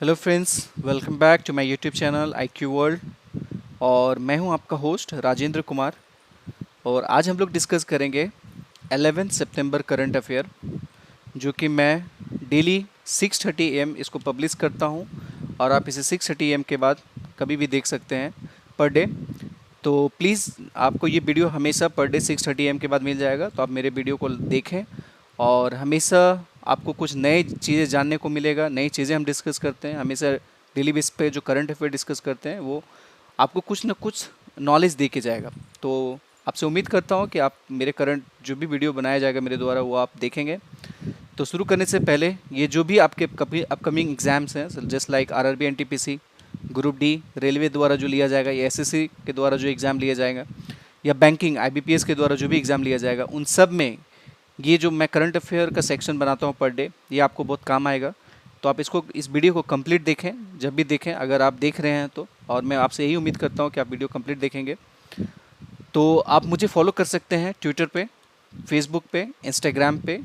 Hello friends, welcome back to my YouTube channel I Q world. और मैं हूं आपका होस्ट राजेंद्र कुमार। और आज हम लोग डिस्कस करेंगे 11 सितंबर करंट अफेयर, जो कि मैं डेली 6:30 AM इसको पब्लिश करता हूं। और आप इसे 6:30 AM के बाद कभी भी देख सकते हैं पर डे। तो प्लीज़ आपको ये वीडियो हमेशा पर डे 6:30 AM के बाद मिल जाएगा, तो आप मेरे वीडियो को देखें। और हमेशा आपको कुछ नए चीज़ें जानने को मिलेगा, नई चीज़ें हम डिस्कस करते हैं हमेशा। डेली बेस पे जो करंट अफेयर डिस्कस करते हैं वो आपको कुछ ना कुछ नॉलेज दे के जाएगा। तो आपसे उम्मीद करता हूँ कि आप मेरे करंट जो भी वीडियो बनाया जाएगा मेरे द्वारा वो आप देखेंगे। तो शुरू करने से पहले ये जो भी आपके कभी अपकमिंग एग्ज़ाम्स हैं, just like RRB NTPC, group D, railway द्वारा जो लिया जाएगा, या एसएससी के द्वारा जो एग्ज़ाम लिया जाएगा, या बैंकिंग आईबीपीएस के द्वारा जो भी एग्ज़ाम लिया जाएगा, उन सब में ये जो मैं करंट अफेयर का सेक्शन बनाता हूँ पर डे, ये आपको बहुत काम आएगा। तो आप इस वीडियो को कंप्लीट देखें, जब भी देखें, अगर आप देख रहे हैं तो। और मैं आपसे यही उम्मीद करता हूँ कि आप वीडियो कंप्लीट देखेंगे। तो आप मुझे फॉलो कर सकते हैं ट्विटर पे, फेसबुक पे, इंस्टाग्राम पे।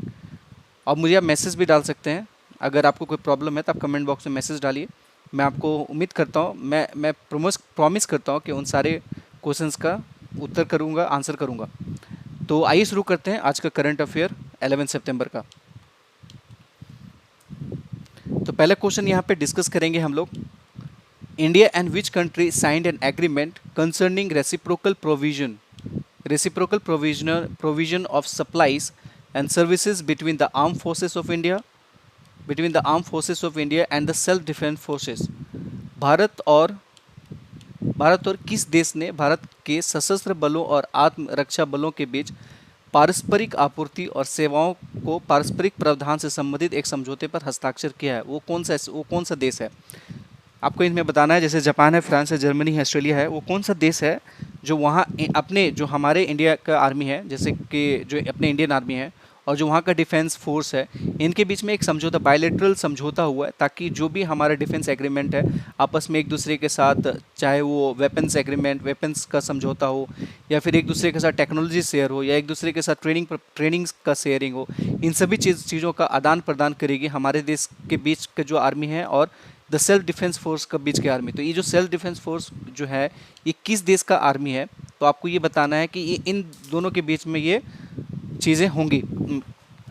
और मुझे आप मैसेज भी डाल सकते हैं। अगर आपको कोई प्रॉब्लम है तो आप कमेंट बॉक्स में मैसेज डालिए। मैं आपको उम्मीद करता हूँ, मैं प्रॉमिस करता हूँ कि उन सारे क्वेश्चंस का उत्तर करूँगा, आंसर करूँगा। तो आइए शुरू करते हैं आज का करंट अफेयर 11 सितंबर का। तो पहला क्वेश्चन यहाँ पे डिस्कस करेंगे हम लोग। India and which country signed an agreement concerning reciprocal provision of supplies and services between the arm forces of India and the self defence forces. Bharat और किस देश ने भारत के सशस्त्र बलों और आत्मरक्षा बलों के बीच पारस्परिक आपूर्ति और सेवाओं को पारस्परिक प्रावधान से संबंधित एक समझौते पर हस्ताक्षर किया है? वो कौन सा देश है? आपको इनमें बताना है। जैसे जापान है, फ्रांस है, जर्मनी है, ऑस्ट्रेलिया है। वो कौन सा देश है जो वहाँ अपने, जो हमारे इंडिया का आर्मी है, जैसे कि जो अपने इंडियन आर्मी है, और जो वहाँ का डिफेंस फोर्स है, इनके बीच में एक समझौता, बायलैटरल समझौता हुआ है, ताकि जो भी हमारा डिफेंस एग्रीमेंट है आपस में एक दूसरे के साथ, चाहे वो वेपन्स एग्रीमेंट, वेपन्स का समझौता हो, या फिर एक दूसरे के साथ टेक्नोलॉजी शेयर हो, या एक दूसरे के साथ ट्रेनिंग का शेयरिंग हो, इन सभी चीज़ों का आदान प्रदान करेगी हमारे देश के बीच का जो आर्मी है और द सेल्फ डिफेंस फोर्स का बीच के आर्मी। तो ये जो सेल्फ डिफेंस फोर्स जो है, ये किस देश का आर्मी है? तो आपको ये बताना है कि ये इन दोनों के बीच में ये चीज़ें होंगी,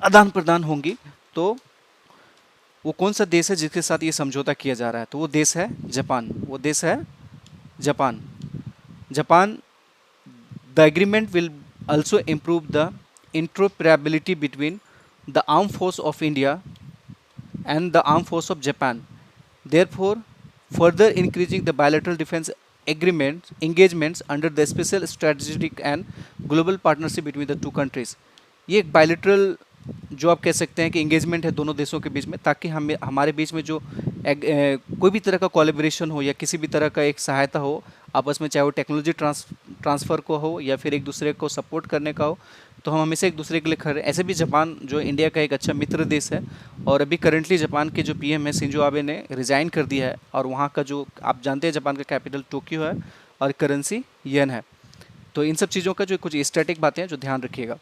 आदान प्रदान होंगी। तो वो कौन सा देश है जिसके साथ ये समझौता किया जा रहा है? तो वो देश है जापान। वो देश है Japan. Japan. The agreement will also improve the interoperability between the armed force of India and the armed force of Japan, therefore further increasing the bilateral defense engagements under the special strategic and global partnership between the two countries। ये एक bilateral, जो आप कह सकते हैं कि engagement है दोनों देशों के बीच में, ताकि हमारे बीच में जो कोई भी तरह का कोलैबोरेशन हो या किसी भी तरह का एक सहायता हो आपस में, चाहे वो टेक्नोलॉजी ट्रांसफ़र को हो या फिर एक दूसरे को सपोर्ट करने का हो, तो हम हमेशा एक दूसरे के लिए खड़े। ऐसे भी जापान जो इंडिया का एक अच्छा मित्र देश है, और अभी करंटली जापान के जो पीएम है शिंजो आबे ने रिज़ाइन कर दिया है, और वहाँ का जो आप जानते हैं जापान का कैपिटल टोक्यो है और करेंसी येन है। तो इन सब चीज़ों का जो कुछ स्टैटिक बातें हैं जो ध्यान रखिएगा।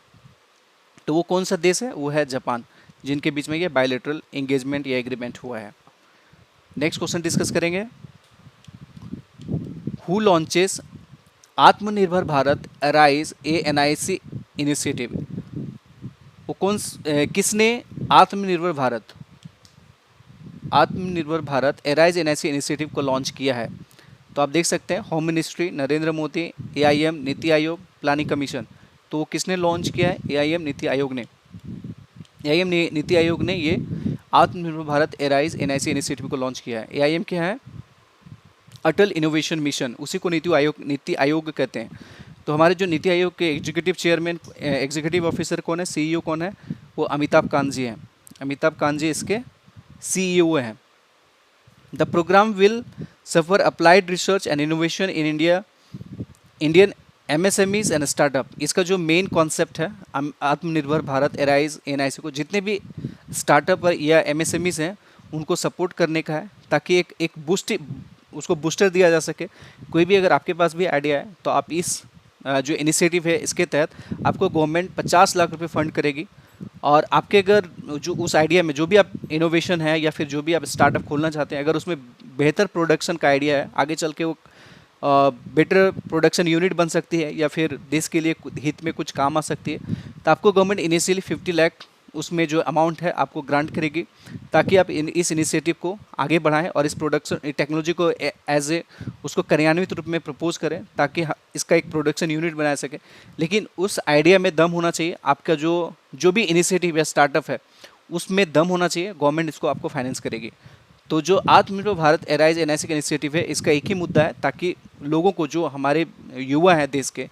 तो वो कौन सा देश है? वो है जापान, जिनके बीच में ये बायलैटरल एंगेजमेंट या एग्रीमेंट हुआ है। नेक्स्ट क्वेश्चन डिस्कस करेंगे। हु लॉन्चेस आत्मनिर्भर भारत अराइज एनआईसी इनिशिएटिव? वो किसने आत्मनिर्भर भारत एराइज एनआईसी इनिशिएटिव को लॉन्च किया है? तो आप देख सकते हैं home ministry, Narendra Modi, AIM, NITI Aayog, planning commission. तो वो किसने लॉन्च किया है? एआईएम नीति आयोग ने। एआईएम नीति आयोग ने ये आत्मनिर्भर भारत एराइज एनआईसी इनिशिएटिव को लॉन्च किया है। एआईएम क्या है? अटल इनोवेशन मिशन, उसी को नीति आयोग कहते हैं। तो हमारे जो नीति आयोग के एग्जीक्यूटिव चेयरमैन, एग्जीक्यूटिव ऑफिसर कौन है, सीईओ कौन है? वो अमिताभ कांत जी हैं। अमिताभ कांत जी इसके सीईओ हैं। The program will suffer applied research and innovation in Indian MSMEs and startup. इसका जो मेन कॉन्सेप्ट है आत्मनिर्भर भारत एराइज एनआईसी को जितने भी स्टार्टअप या एमएसएमईज हैं उनको सपोर्ट करने का है, ताकि एक उसको बूस्टर दिया जा सके। कोई भी अगर आपके पास भी आइडिया है तो आप इस जो इनिशिएटिव है इसके तहत आपको गवर्नमेंट 50 लाख रुपए फंड करेगी, और आपके अगर जो उस आइडिया में जो भी आप इनोवेशन है या फिर जो भी आप स्टार्टअप खोलना चाहते हैं, अगर उसमें बेहतर प्रोडक्शन का आइडिया है, आगे चल के वो बेटर प्रोडक्शन यूनिट बन सकती है या फिर देश के लिए हित में कुछ काम आ सकती है, तो आपको गवर्नमेंट इनिशियली 50 लाख उसमें जो अमाउंट है आपको ग्रांट करेगी, ताकि आप इस इनिशिएटिव को आगे बढ़ाएं और इस प्रोडक्शन टेक्नोलॉजी को एज ए उसको कार्यान्वित रूप में प्रपोज करें, ताकि इसका एक प्रोडक्शन यूनिट बना सके। लेकिन उस आइडिया में दम होना चाहिए, आपका जो जो भी इनिशिएटिव या स्टार्टअप है उसमें दम होना चाहिए, गवर्नमेंट इसको आपको फाइनेंस करेगी। तो जो आत्मनिर्भर भारत एराइज एनआईसी का इनिशिएटिव है, इसका एक ही मुद्दा है, ताकि लोगों को, जो हमारे युवा हैं देश के,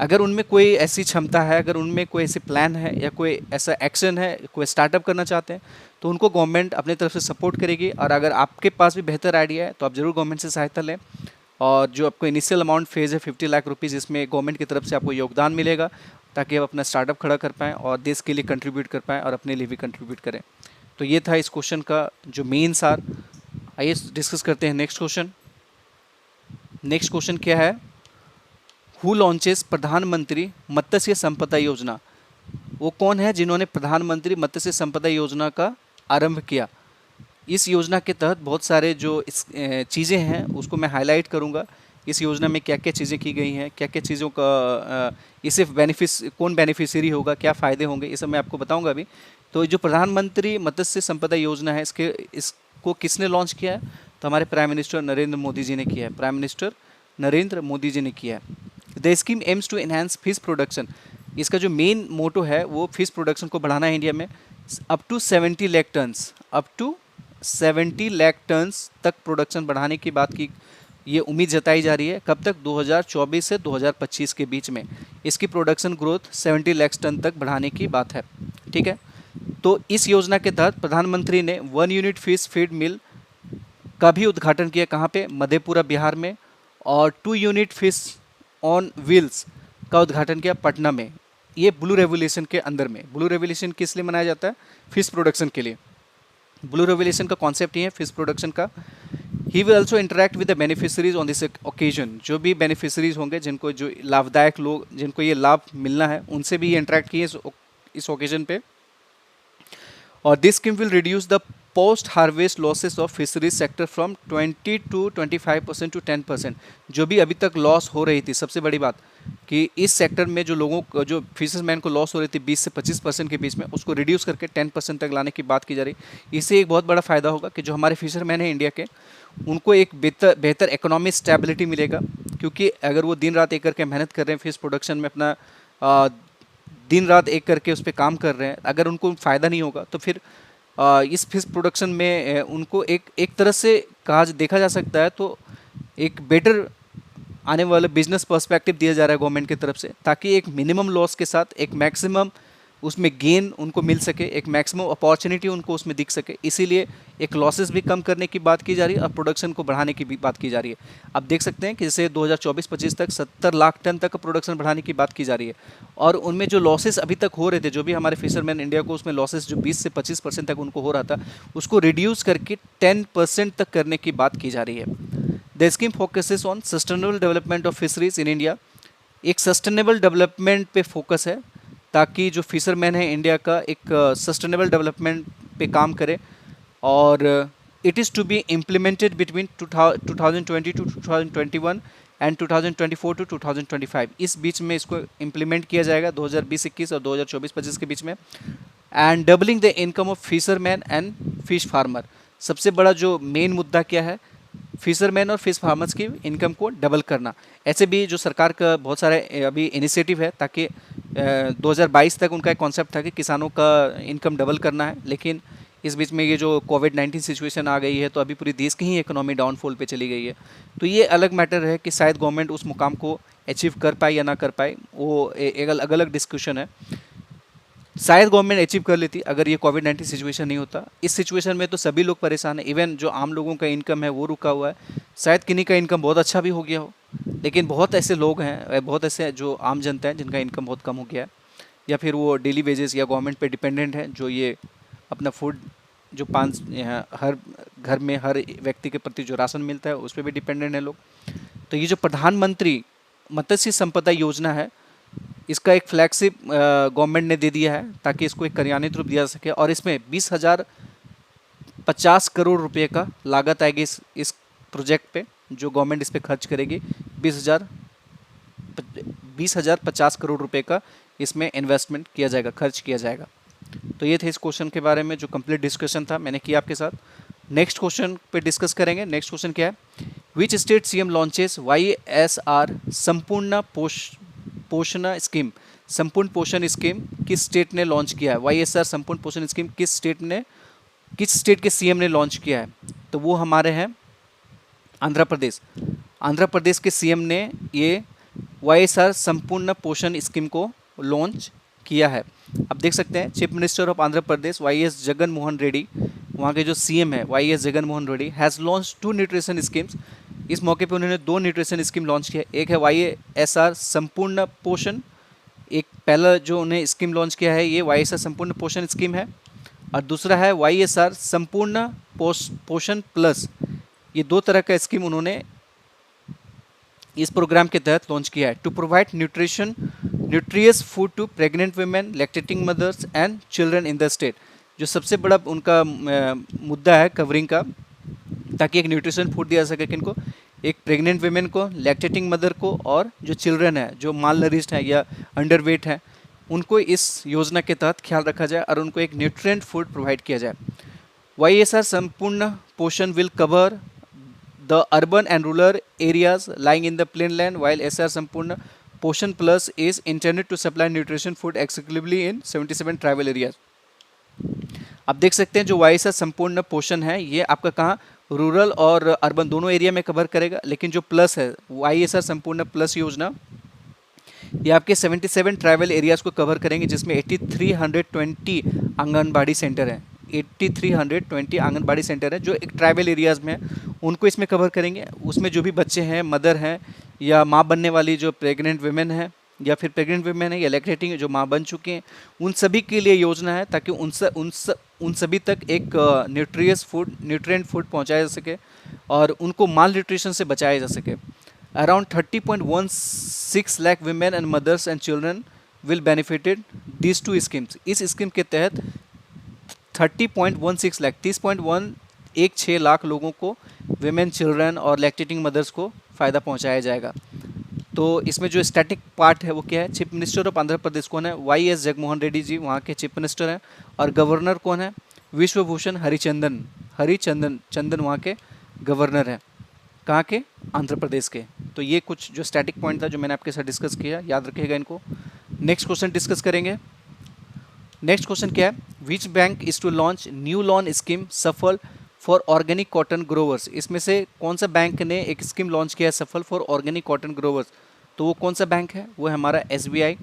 अगर उनमें कोई ऐसी क्षमता है, अगर उनमें कोई ऐसी प्लान है या कोई ऐसा एक्शन है, कोई स्टार्टअप करना चाहते हैं, तो उनको गवर्नमेंट अपनी तरफ से सपोर्ट करेगी। और अगर आपके पास भी बेहतर आइडिया है तो आप ज़रूर गवर्नमेंट से सहायता लें। और जो आपको इनिशियल अमाउंट फेज़ है 50 लाख रुपीज़, इसमें गवर्नमेंट की तरफ से आपको योगदान मिलेगा, ताकि आप अपना स्टार्टअप खड़ा कर पाएँ और देश के लिए कंट्रीब्यूट कर पाएँ और अपने लिए भी कंट्रीब्यूट करें। तो ये था इस क्वेश्चन का जो मेन सार। आइए डिस्कस करते हैं नेक्स्ट क्वेश्चन। नेक्स्ट क्वेश्चन क्या है? हु लॉन्चेस प्रधानमंत्री मत्स्य संपदा योजना? वो कौन है जिन्होंने प्रधानमंत्री मत्स्य संपदा योजना का आरंभ किया? इस योजना के तहत बहुत सारे जो चीज़ें हैं उसको मैं हाईलाइट करूंगा। इस योजना में क्या क्या चीज़ें की गई हैं, क्या क्या चीज़ों का इससे कौन बेनिफिशियरी होगा, क्या फ़ायदे होंगे, ये सब मैं आपको बताऊंगा अभी। तो जो प्रधानमंत्री मत्स्य संपदा योजना है, इसको किसने लॉन्च किया है? तो हमारे प्राइम मिनिस्टर नरेंद्र मोदी जी ने किया है। प्राइम मिनिस्टर नरेंद्र मोदी जी ने किया है। The scheme aims to enhance fish production. इसका जो मेन मोटो है वो फिश प्रोडक्शन को बढ़ाना है इंडिया में। Up to 70 lakh tons, up to 70 lakh tons तक प्रोडक्शन बढ़ाने की बात की ये उम्मीद जताई जा रही है। कब तक? 2024 से 2025 के बीच में इसकी प्रोडक्शन ग्रोथ 70 लाख टन तक बढ़ाने की बात है। ठीक है, तो इस योजना के तहत प्रधानमंत्री ने 1 यूनिट फिश फीड मिल का भी उद्घाटन किया। कहाँ पे? मधेपुरा बिहार में। और 2 यूनिट फिश ऑन व्हील्स का उद्घाटन किया पटना में। ये ब्लू रेवोल्यूशन के अंदर में। ब्लू रेवोल्यूशन किस लिए मनाया जाता है? फिश प्रोडक्शन के लिए। ब्लू रेवोल्यूशन का कॉन्सेप्ट ही है फिश प्रोडक्शन का। He will also interact with the beneficiaries on this occasion. जो भी बेनिफिशरीज होंगे, जिनको जो लाभदायक लोग, जिनको ये लाभ मिलना है, उनसे भी ये इंटरेक्ट किए इस ओकेजन पे। और this scheme will reduce the post harvest losses of fisheries sector from 20 to 25% to 10%। जो भी अभी तक लॉस हो रही थी, सबसे बड़ी बात कि इस सेक्टर में जो लोगों को, जो फिशरमैन को लॉस हो रही थी 20 से 25% के बीच में, उसको रिड्यूस करके 10% तक लाने की बात की जा रही। इससे एक बहुत बड़ा फ़ायदा होगा कि जो हमारे फिशरमैन हैं इंडिया के, उनको एक बेहतर इकोनॉमिक स्टेबिलिटी मिलेगा। क्योंकि अगर वो दिन रात एक करके मेहनत कर रहे हैं फिश प्रोडक्शन में, अपना दिन रात एक करके उस पर काम कर रहे हैं, अगर उनको फ़ायदा नहीं होगा तो फिर इस फिश प्रोडक्शन में उनको एक तरह से देखा जा सकता है तो एक बेटर आने वाला बिजनेस पर्सपेक्टिव दिया जा रहा है गवर्नमेंट की तरफ से, ताकि एक मिनिमम लॉस के साथ एक मैक्सिमम उसमें गेन उनको मिल सके, एक मैक्सिमम अपॉर्चुनिटी उनको उसमें दिख सके। इसीलिए एक लॉसेस भी कम करने की बात की जा रही है और प्रोडक्शन को बढ़ाने की भी बात की जा रही है। आप देख सकते हैं कि जैसे 2024-25 तक 70 लाख टन तक का प्रोडक्शन बढ़ाने की बात की जा रही है। और उनमें जो लॉसेस अभी तक हो रहे थे, जो भी हमारे फिशरमैन इंडिया को उसमें लॉसेस जो 20 से 25% तक उनको हो रहा था, उसको रिड्यूस करके 10% तक करने की बात की जा रही है। The scheme focuses on sustainable development of fisheries in India. एक सस्टेनेबल डेवलपमेंट पे फोकस है, ताकि जो फिशरमैन है इंडिया का एक सस्टेनेबल डेवलपमेंट पे काम करे। और it is to be implemented between 2020 to 2021 and 2024 to 2025। इस बीच में इसको इम्प्लीमेंट किया जाएगा, 2020-21 और 2024-25 के बीच में। And doubling the income of fisherman and fish farmer. सबसे बड़ा जो मेन मुद्दा क्या है? फिशरमैन और फिश फार्मर्स की इनकम को डबल करना। ऐसे भी जो सरकार का बहुत सारे अभी इनिशिएटिव है, ताकि 2022 तक उनका एक कॉन्सेप्ट था कि किसानों का इनकम डबल करना है। लेकिन इस बीच में ये जो कोविड-19 सिचुएशन आ गई है, तो अभी पूरी देश की ही इकोनॉमी डाउनफॉल पे चली गई है। तो ये अलग मैटर है कि शायद गवर्नमेंट उस मुकाम को अचीव कर पाए या ना कर पाए, वो एक अलग अलग डिस्कशन है। शायद गवर्नमेंट अचीव कर लेती अगर ये कोविड-19 सिचुएशन नहीं होता। इस सिचुएशन में तो सभी लोग परेशान हैं, इवन जो आम लोगों का इनकम है वो रुका हुआ है। शायद किन्हीं का इनकम बहुत अच्छा भी हो गया हो, लेकिन बहुत ऐसे लोग हैं, बहुत ऐसे जो आम जनता है जिनका इनकम बहुत कम हो गया है, या फिर वो डेली वेजेस या गवर्नमेंट पे डिपेंडेंट हैं, जो ये अपना फूड जो हर घर में हर व्यक्ति के प्रति जो राशन मिलता है उस पर भी डिपेंडेंट है लोग। तो ये जो प्रधानमंत्री मत्स्य संपदा योजना है, इसका एक फ्लैगशिप गवर्नमेंट ने दे दिया है ताकि इसको एक कार्यान्वित रूप दिया जा सके, और इसमें 20,050 करोड़ रुपए का लागत आएगी इस प्रोजेक्ट पे, जो गवर्नमेंट इस पे खर्च करेगी। 20,050 करोड़ रुपए का इसमें इन्वेस्टमेंट किया जाएगा, खर्च किया जाएगा। तो ये थे इस क्वेश्चन के बारे में जो कंप्लीट डिस्कशन था मैंने किया आपके साथ। नेक्स्ट क्वेश्चन पे डिस्कस करेंगे। नेक्स्ट क्वेश्चन क्या है, which state CM launches YSR Sampoorna पोषण स्कीम। संपूर्ण पोषण स्कीम किस स्टेट ने लॉन्च किया है? YSR संपूर्ण पोषण स्कीम किस स्टेट के सीएम ने लॉन्च किया है? तो वो हमारे हैं आंध्र प्रदेश। आंध्र प्रदेश के सीएम ने ये YSR संपूर्ण पोषण स्कीम को लॉन्च किया है। अब देख सकते हैं chief minister of Andhra Pradesh YS Jagan Mohan Reddy, वहाँ के जो सीएम है YS Jagan Mohan Reddy, has launch 2 nutrition schemes. इस मौके पे उन्होंने 2 न्यूट्रिशन स्कीम लॉन्च किया। एक है YSR संपूर्ण पोषण, एक पहला जो उन्हें स्कीम लॉन्च किया है ये YSR संपूर्ण पोषण स्कीम है, और दूसरा है YSR संपूर्ण पोषण प्लस। ये 2 तरह का स्कीम उन्होंने इस प्रोग्राम के तहत लॉन्च किया है। To provide nutritious food to pregnant women, lactating mothers and children in the state. जो सबसे बड़ा उनका मुद्दा है कवरिंग का, ताकि एक न्यूट्रिशन फूड दिया जा सके किनको, एक प्रेग्नेंट वुमेन को, लैक्टेटिंग मदर को, और जो चिल्ड्रन है जो माल नरिश्ड है या अंडरवेट है उनको इस योजना के तहत ख्याल रखा जाए और उनको एक न्यूट्रिएंट फूड प्रोवाइड किया जाए। YSR Sampoorna Poshan will cover the urban and rural areas lying in the plain land, while SR Sampoorna Poshan plus is intended to supply nutrition food exclusively in 77 tribal areas. आप देख सकते हैं जो YSR संपूर्ण पोषण है ये आपका कहाँ, रूरल और अर्बन दोनों एरिया में कवर करेगा, लेकिन जो प्लस है YSR संपूर्ण प्लस योजना ये आपके 77 ट्राइबल एरियाज़ को कवर करेंगे, जिसमें 8320 आंगनबाड़ी सेंटर हैं। 8320 आंगनबाड़ी सेंटर है जो एक ट्राइबल एरियाज़ में है, उनको इसमें कवर करेंगे। उसमें जो भी बच्चे हैं, मदर हैं या माँ बनने वाली जो प्रेग्नेंट वुमेन है, या फिर प्रेग्नेंट वुमेन है या लैक्टेटिंग जो माँ बन चुके हैं, उन सभी के लिए योजना है ताकि उन सभी तक एक न्यूट्रिएंट फूड पहुँचाया जा सके और उनको माल न्यूट्रिशन से बचाया जा सके। Around 30.16 lakh women and mothers and children will benefited these 2 schemes। इस स्कीम के तहत 30.16 लाख 30.116 लाख लोगों को, विमेन, चिल्ड्रन और लैक्टेटिंग मदर्स को फ़ायदा पहुंचाया जाएगा। तो इसमें जो स्टैटिक पार्ट है वो क्या है, chief minister of Andhra Pradesh कौन है? YS जगनमोहन रेड्डी जी वहाँ के चीफ मिनिस्टर हैं, और गवर्नर कौन है? विश्वभूषण हरिचंदन वहाँ के गवर्नर हैं। कहाँ के? आंध्र प्रदेश के। तो ये कुछ जो स्टैटिक पॉइंट था जो मैंने आपके साथ डिस्कस किया, याद रखिएगा इनको। नेक्स्ट क्वेश्चन डिस्कस करेंगे। नेक्स्ट क्वेश्चन क्या है, which bank is to launch new loan scheme Saphal for organic cotton growers. इसमें से कौन सा बैंक ने एक स्कीम लॉन्च किया है सफल फॉर ऑर्गेनिक कॉटन ग्रोवर्स? तो वो कौन सा बैंक है? वो है हमारा SBI।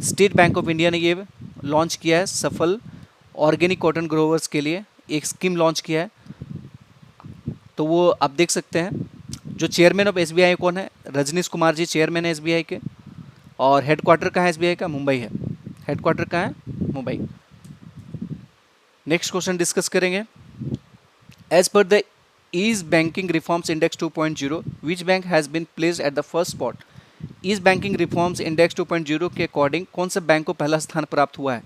State Bank of India ने ये लॉन्च किया है सफल ऑर्गेनिक कॉटन ग्रोवर्स के लिए एक स्कीम लॉन्च किया है। तो वो आप देख सकते हैं जो चेयरमैन ऑफ SBI कौन है? रजनीश कुमार जी चेयरमैन है SBI के, और हेडक्वार्टर कहाँ है SBI का? मुंबई है। हेडक्वार्टर कहाँ है? मुंबई। नेक्स्ट क्वेश्चन डिस्कस करेंगे। As per the ease banking reforms index 2.0 which bank has been placed at the first spot. Ease banking reforms index 2.0 के अकॉर्डिंग कौन सा बैंक को पहला स्थान प्राप्त हुआ है?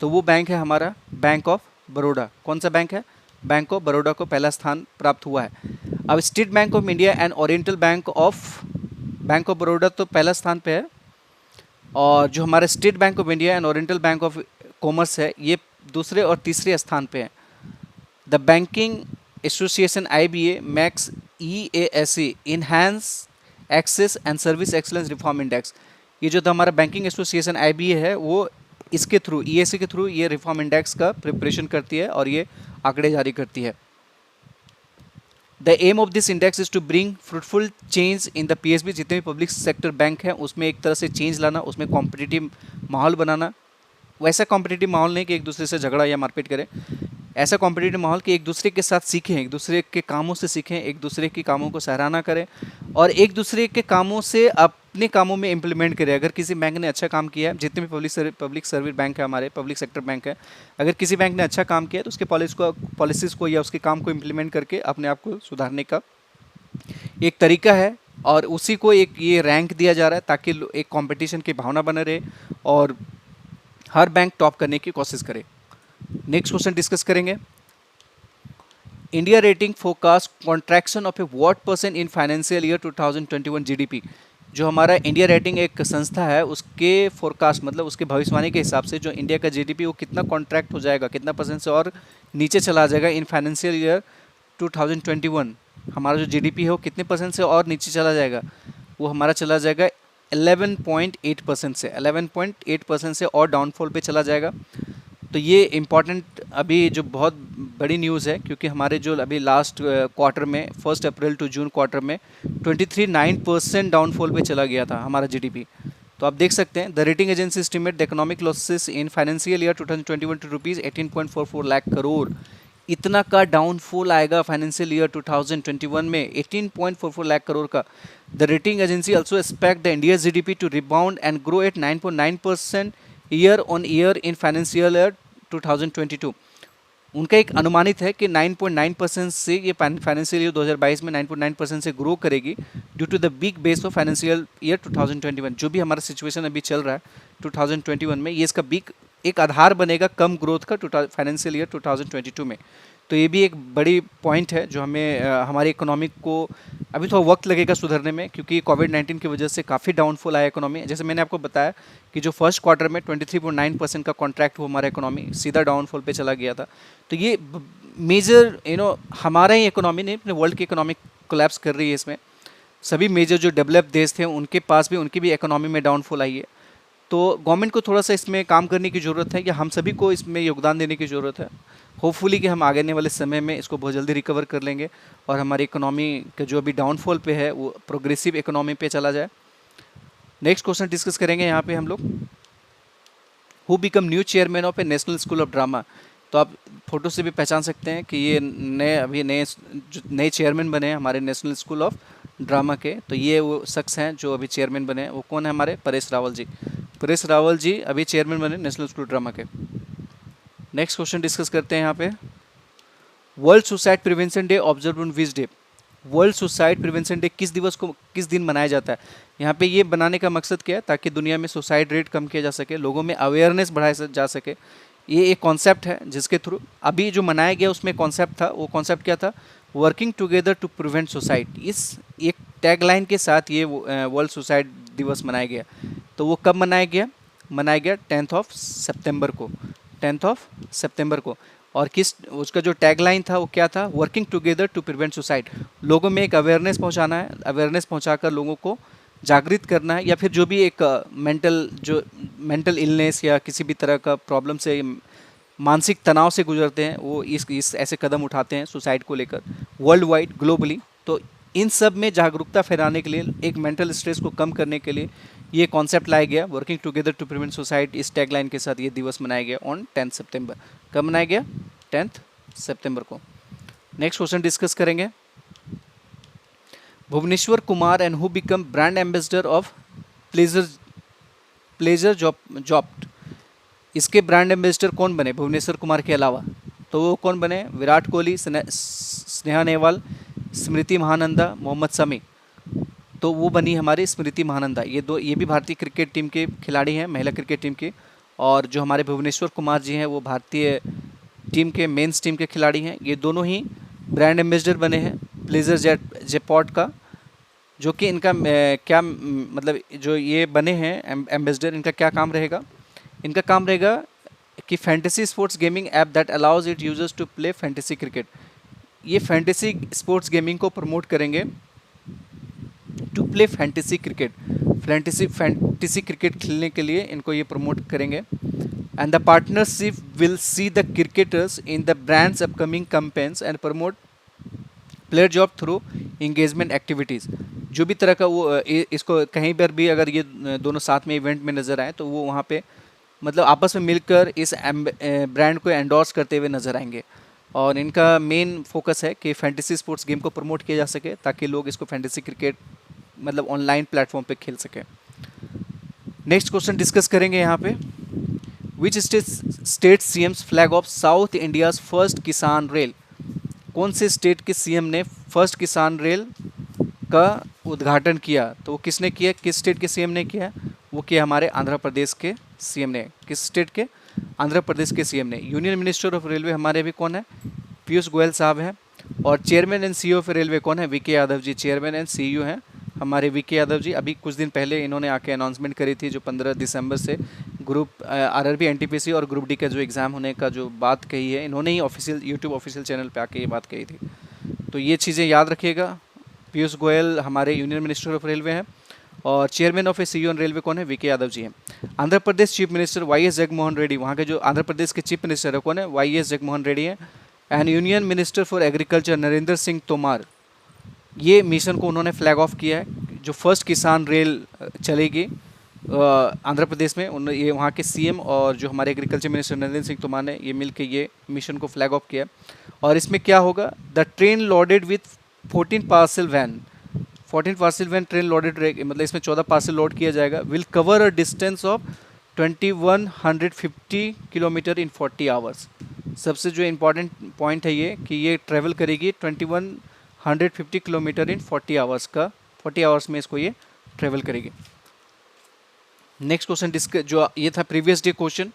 तो वो बैंक है हमारा बैंक ऑफ बड़ौदा। कौन सा बैंक है? बैंक ऑफ बड़ौदा को पहला स्थान प्राप्त हुआ है। अब State Bank of India and Oriental Bank of Baroda तो पहला स्थान पे है, और जो हमारा State Bank of India and Oriental Bank of Commerce है ये दूसरे और तीसरे स्थान पे है। The banking association IBA max EASE enhance access and service excellence reform index. ये जो हमारा बैंकिंग एसोसिएशन IBA है वो इसके थ्रू EASE के थ्रू ये रिफॉर्म इंडेक्स का प्रिपरेशन करती है और ये आंकड़े जारी करती है। The aim of this index is to bring fruitful change in the PSB। जितने भी पब्लिक सेक्टर बैंक हैं उसमें एक तरह से चेंज लाना, उसमें कॉम्पिटिटिव माहौल बनाना। वैसा कॉम्पिटिटिव माहौल नहीं कि एक दूसरे से झगड़ा या मारपीट करें, ऐसा कॉम्पिटिटिव माहौल कि एक दूसरे के साथ सीखें, एक दूसरे के कामों से सीखें, एक दूसरे के कामों को सराहना करें और एक दूसरे के कामों से अपने कामों में इम्प्लीमेंट करें। अगर किसी बैंक ने अच्छा काम किया है, जितने भी पब्लिक सर्विस बैंक है हमारे, पब्लिक सेक्टर बैंक है, अगर किसी बैंक ने अच्छा काम किया है तो उसके पॉलिसीज़ को या उसके काम को इम्प्लीमेंट करके अपने आप को सुधारने का एक तरीका है और उसी को एक ये रैंक दिया जा रहा है ताकि एक कंपटीशन की भावना बने रहे और हर बैंक टॉप करने की कोशिश करे। नेक्स्ट क्वेश्चन डिस्कस करेंगे। India rating forecast contraction of A what percent in financial year 2021 GDP. जो हमारा इंडिया रेटिंग एक संस्था है उसके फोरकास्ट मतलब उसके भविष्यवाणी के हिसाब से जो इंडिया का जीडीपी वो कितना कॉन्ट्रैक्ट हो जाएगा, कितना परसेंट से और नीचे चला जाएगा इन फाइनेंशियल ईयर 2021। हमारा जो जीडीपी है वो कितने परसेंट से और नीचे चला जाएगा, वो हमारा चला जाएगा 11.8% से 11.8% से और डाउनफॉल पे चला जाएगा। तो ये इम्पॉर्टेंट अभी जो बहुत बड़ी न्यूज़ है क्योंकि हमारे जो अभी लास्ट क्वार्टर में 1 अप्रैल टू जून क्वार्टर में 23.9% डाउनफॉल पे चला गया था हमारा जीडीपी। तो आप देख सकते हैं the rating agency estimate the economic losses in financial year 2021 to rupees 18.44 lakh crore. इतना का डाउनफॉल आएगा फाइनेंशियल ईयर 2021 में 18.44 लाख करोड़ का। The rating agency also expect the India GDP to rebound and grow at 9.9% year on year in financial year 2022। उनका एक अनुमानित है कि 9.9% से ये फाइनेंशियल ईयर 2022 में 9.9% से ग्रो करेगी due to the big base of financial year 2021। जो भी हमारा सिचुएशन अभी चल रहा है 2021 में ये इसका बिग एक आधार बनेगा कम ग्रोथ का फाइनेंशियल ईयर 2022 में। तो ये भी एक बड़ी पॉइंट है जो हमें हमारी इकोनॉमिक को अभी थोड़ा वक्त लगेगा सुधरने में क्योंकि कोविड-19 की वजह से काफ़ी डाउनफॉल आया इकोनॉमी। जैसे मैंने आपको बताया कि जो फर्स्ट क्वार्टर में 23.9% का कॉन्ट्रैक्ट हुआ हमारा इकोनॉमी सीधा डाउनफॉल पे चला गया था। तो ये मेजर हमारा ही इकोनॉमी नहीं अपने वर्ल्ड की इकोनॉमिक कोलैप्स कर रही है। इसमें सभी मेजर जो डेवलप देश थे उनके पास भी उनकी भी इकोनॉमी में डाउनफॉल आई है। तो गवर्नमेंट को थोड़ा सा इसमें काम करने की ज़रूरत है या हम सभी को इसमें योगदान देने की ज़रूरत है। होपफुली कि हम आगे वाले समय में इसको बहुत जल्दी रिकवर कर लेंगे और हमारी इकोनॉमी का जो अभी डाउनफॉल पे है वो प्रोग्रेसिव इकोनॉमी पे चला जाए। नेक्स्ट क्वेश्चन डिस्कस करेंगे यहाँ पे हम लोग। Who become new chairman of A national school of drama. तो आप फोटो से भी पहचान सकते हैं कि ये नए चेयरमैन बने हैं हमारे नेशनल स्कूल ऑफ ड्रामा के। तो ये वो शख्स हैं जो अभी चेयरमैन बने हैं। वो कौन है? हमारे परेश रावल जी। परेश रावल जी अभी चेयरमैन बने नेशनल स्कूल ड्रामा के। नेक्स्ट क्वेश्चन डिस्कस करते हैं यहाँ पे। World suicide prevention day observe on which day. World suicide prevention day किस दिन मनाया जाता है? यहाँ पे ये बनाने का मकसद क्या है? ताकि दुनिया में सुसाइड रेट कम किया जा सके, लोगों में अवेयरनेस बढ़ाया जा सके। ये एक कॉन्सेप्ट है जिसके थ्रू अभी जो मनाया गया उसमें कॉन्सेप्ट था। वो कॉन्सेप्ट क्या था? Working together to prevent suicide. इस एक टैगलाइन के साथ ये वर्ल्ड सुसाइड दिवस मनाया गया। तो वो कब मनाया गया? मनाया गया 10 सितंबर को। 10 सितंबर को। और किस उसका जो टैगलाइन था वो क्या था? Working together to prevent suicide. लोगों में एक अवेयरनेस पहुंचाना है, अवेयरनेस पहुंचाकर लोगों को जागृत करना है, या फिर जो भी एक मेंटल इलनेस या किसी भी तरह का प्रॉब्लम से मानसिक तनाव से गुजरते हैं वो इस ऐसे कदम उठाते हैं सुसाइड को लेकर वर्ल्ड वाइड ग्लोबली। तो इन सब में जागरूकता फैलाने के लिए, एक मेंटल स्ट्रेस को कम करने के लिए ये कॉन्सेप्ट लाया गया working together to prevent suicide. इस टैगलाइन के साथ ये दिवस मनाया गया ऑन 10 सितंबर। कब मनाया गया? 10 सितंबर को। नेक्स्ट क्वेश्चन डिस्कस करेंगे। Bhuvneshwar Kumar and who become brand ambassador of pleasure जॉप्ट। इसके ब्रांड एम्बेसडर कौन बने भुवनेश्वर कुमार के अलावा? तो वो कौन बने? विराट कोहली, स्नेहा नेहवाल, स्मृति महानंदा, मोहम्मद शमी। तो वो बनी हमारी स्मृति महानंदा। ये भी भारतीय क्रिकेट टीम के खिलाड़ी हैं, महिला क्रिकेट टीम के। और जो हमारे भुवनेश्वर कुमार जी हैं वो भारतीय टीम के मेंस टीम के खिलाड़ी हैं। ये दोनों ही ब्रांड एम्बेसडर बने हैं प्लेजर जेपॉट का। जो कि इनका क्या मतलब जो ये बने हैं एम्बेसडर, इनका क्या काम रहेगा? इनका काम रहेगा कि fantasy sports gaming app that allows it users to play fantasy cricket. ये फैंटेसी स्पोर्ट्स गेमिंग को प्रमोट करेंगे to play fantasy cricket. Fantasy cricket खेलने के लिए इनको ये प्रमोट करेंगे। And the partnership will see the cricketers in the brands upcoming campaigns and promote player job through engagement activities. जो भी तरह का वो इसको कहीं पर भी अगर ये दोनों साथ में इवेंट में नज़र आए तो वो वहाँ पे मतलब आपस में मिलकर इस ब्रांड को एंडोर्स करते हुए नज़र आएंगे। और इनका मेन फोकस है कि फैंटेसी स्पोर्ट्स गेम को प्रमोट किया जा सके ताकि लोग इसको फैंटेसी क्रिकेट मतलब ऑनलाइन प्लेटफॉर्म पे खेल सकें। नेक्स्ट क्वेश्चन डिस्कस करेंगे यहाँ पे। Which state CM's flag of south India's first किसान रेल। कौन से स्टेट के सीएम ने फर्स्ट किसान रेल का उद्घाटन किया, तो वो किसने किया, किस स्टेट के सीएम ने किया? वो किया हमारे आंध्र प्रदेश के सीएम ने। किस स्टेट के? आंध्र प्रदेश के सीएम ने। यूनियन मिनिस्टर ऑफ रेलवे हमारे अभी कौन है? पीयूष गोयल साहब हैं। और chairman and CEO of railway कौन है? VK Yadav ji. Chairman and CEO हैं हमारे वीके यादव जी। अभी कुछ दिन पहले इन्होंने आके अनाउंसमेंट करी थी, जो 15 दिसंबर से ग्रुप आरआरबी एनटीपीसी और ग्रुप डी का जो एग्ज़ाम होने का जो बात कही है, इन्होंने ही ऑफिशियल यूट्यूब ऑफिशियल चैनल पे आके ये बात कही थी। तो ये चीज़ें याद रखिएगा। पीयूष गोयल हमारे यूनियन मिनिस्टर ऑफ रेलवे हैं और chairman of a CEO on railway कौन है? वीके यादव जी हैं। Andhra Pradesh chief minister Y S Jaganmohan Reddy, वहाँ के जो आंध्र प्रदेश के चीफ मिनिस्टर है कौन है? वाई एस जगनमोहन रेड्डी हैं। And union minister for agriculture Narendra Singh Tomar, ये मिशन को उन्होंने फ्लैग ऑफ किया है। जो फर्स्ट किसान रेल चलेगी आंध्र प्रदेश में, उन ये वहाँ के सीएम और जो हमारे एग्रीकल्चर मिनिस्टर नरेंद्र सिंह तोमर ने ये मिलकर ये मिशन को फ्लैग ऑफ किया। और इसमें क्या होगा? The train loaded with 14 parcel van, 14 parcel van train loaded रहेगी, मतलब इसमें 14 पार्सल लोड किया जाएगा। Will cover a distance of 2150 kilometre in 40 hours. सबसे जो इम्पोर्टेंट पॉइंट है ये कि ये ट्रैवल करेगी 2150 किलोमीटर इन 40 आवर्स का, 40 आवर्स में इसको ये ट्रैवल करेगी। नेक्स्ट क्वेश्चन जो ये था प्रीवियस डे क्वेश्चन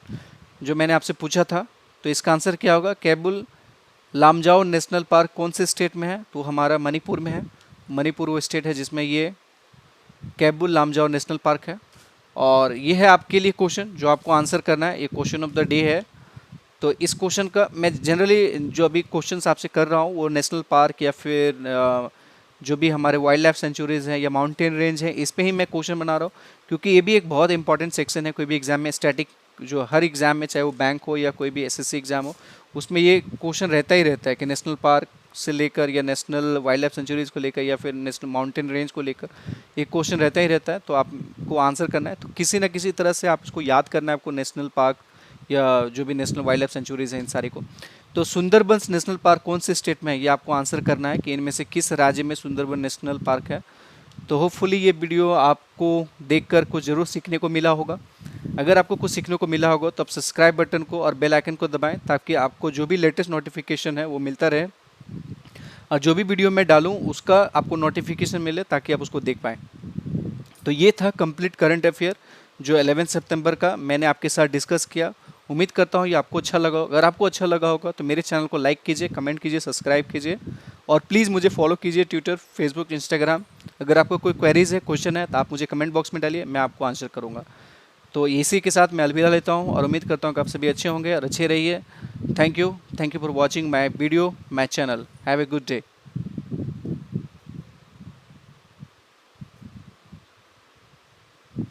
जो मैंने आपसे पूछा था, तो इसका आंसर क्या होगा? केबुल लामजाओ नेशनल पार्क कौन से स्टेट में है? तो हमारा मणिपुर में है। मणिपुर वो स्टेट है जिसमें ये केबुल लामजाओ नेशनल पार्क है। और ये है आपके लिए क्वेश्चन जो आपको आंसर करना है, ये क्वेश्चन ऑफ द डे है। तो इस क्वेश्चन का मैं जनरली जो अभी क्वेश्चंस आपसे कर रहा हूँ वो नेशनल पार्क या फिर जो भी हमारे वाइल्ड लाइफ सेंचुरीज़ हैं या माउंटेन रेंज है, इस पे ही मैं क्वेश्चन बना रहा हूँ, क्योंकि ये भी एक बहुत इंपॉर्टेंट सेक्शन है कोई भी एग्जाम में। स्टैटिक जो हर एग्ज़ाम में, चाहे वो बैंक हो या कोई भी एसएससी एग्ज़ाम हो, उसमें ये क्वेश्चन रहता ही रहता है कि नेशनल पार्क से लेकर या नेशनल वाइल्ड लाइफ सेंचुरीज़ को लेकर या फिर नेशनल माउंटेन रेंज को लेकर ये क्वेश्चन रहता ही रहता है। तो आपको आंसर करना है, तो किसी न किसी तरह से आप इसको याद करना है आपको, नेशनल पार्क या जो भी नेशनल वाइल्ड लाइफ सेंचुरीज़ हैं इन सारे को। तो सुंदरबंस नेशनल पार्क कौन से स्टेट में है, ये आपको आंसर करना है कि इनमें से किस राज्य में सुंदरबन नेशनल पार्क है। तो होपफुली ये वीडियो आपको देखकर कुछ ज़रूर सीखने को मिला होगा। अगर आपको कुछ सीखने को मिला होगा तो आप सब्सक्राइब बटन को और बेल आइकन को दबाएं, ताकि आपको जो भी लेटेस्ट नोटिफिकेशन है वो मिलता रहे और जो भी वीडियो मैं डालूँ उसका आपको नोटिफिकेशन मिले, ताकि आप उसको देख पाएँ। तो ये था कंप्लीट करंट अफेयर जो 11 सितंबर का मैंने आपके साथ डिस्कस किया। उम्मीद करता हूँ ये आपको अच्छा लगा। अगर आपको अच्छा लगा होगा तो मेरे चैनल को लाइक कीजिए, कमेंट कीजिए, सब्सक्राइब कीजिए और प्लीज़ मुझे फॉलो कीजिए ट्विटर, फेसबुक, इंस्टाग्राम। अगर आपको कोई क्वेरीज है, क्वेश्चन है, तो आप मुझे कमेंट बॉक्स में डालिए, मैं आपको आंसर करूँगा। तो इसी के साथ मैं अलविदा लेता हूँ और उम्मीद करता हूँ कि आप सभी अच्छे होंगे और अच्छे रहिए। Thank you for watching my video, my channel. Have a good day.